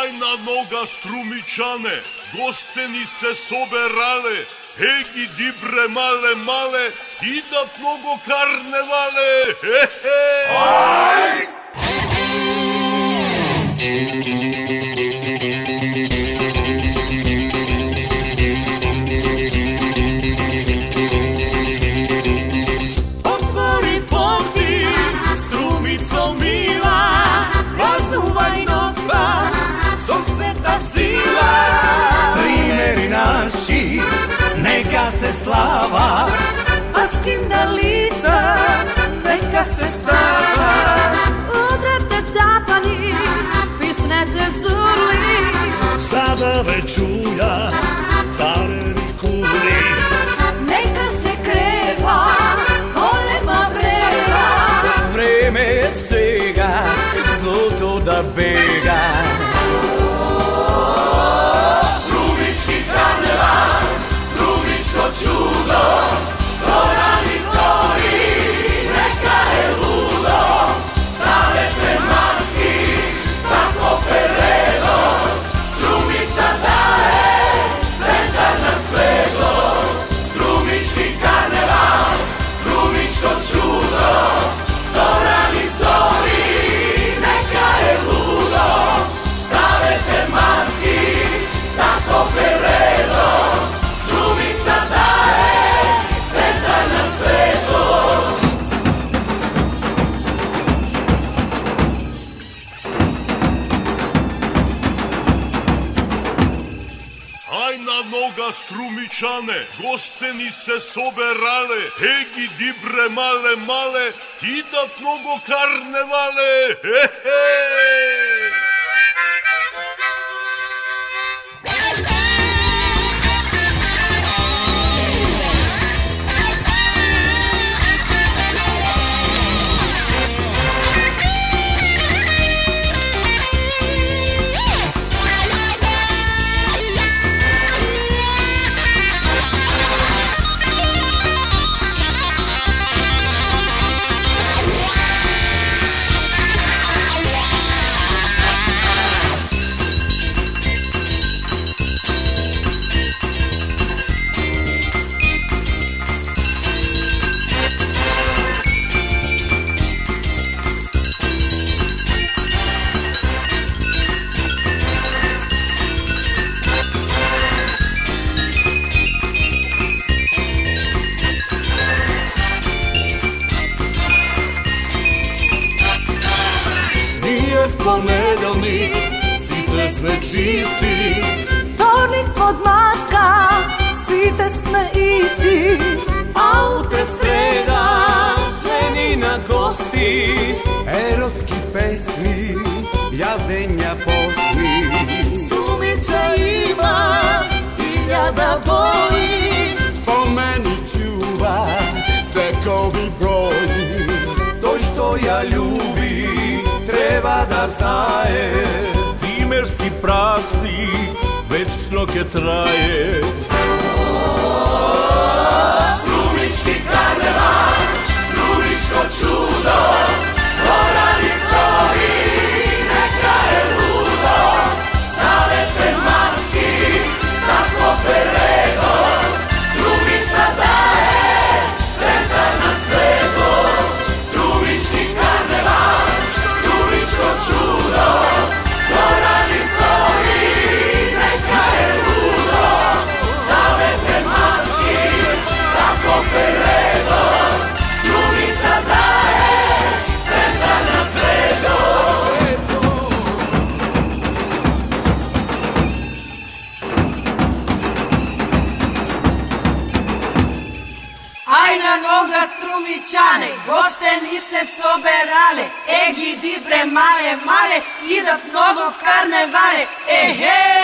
Ajna noga strumičane, gosteni se soberale, egi dibre male male, idat mnogo karnevale, hehe! Aj! Otvori poti, strumico mila, praznuvaj notva, soseda sila. Primeri naši, neka se slava, a skindalica, neka se stava. Udrete tapani, pisnete zurli, sada već čuja, carevi kuli. neka se kreva, golema vreva. Vreme je sega, zlato da bega. Strumički karneval, strumičko čudo, to rani zori, neka je ludo. Stavete maski, tako Ferrero, strumica daje, centar na svetlo. Strumički karneval, strumičko čudo, to rani zori, neka je ludo. Stavete maski, tako Ferrero, strumica daje, centar na svetlo. Ajna noga strumičane, gosteni se soberale, egi dibre male male, idat mnogo karnevale, hehe! Ponedeljnik, site sve čisti, Vtornik pod maska, site sme isti. aute sreda, ženi na gosti. Erotski pesmi, jadenja posli. Strumica ima, hiljada boji, Spomeni čuva, vekovi broji. To što ja ljubim, treba da znaje. Timerski praznik, večno ke traje. Strumički karneval, strumičko čudo, orani zori, neka je ludo. Stavete maski, tako Ferrero, strumica daje, centar na svetlo. Strumički karneval, strumičko čudo, orani zori, neka je ludo. Stavete maski, tako Ferrero, strumica daje, centar na svetlo. Ajna noga strumičane, gosteni se soberale, egi dibre male male, idat mnogo karnevale, ehe!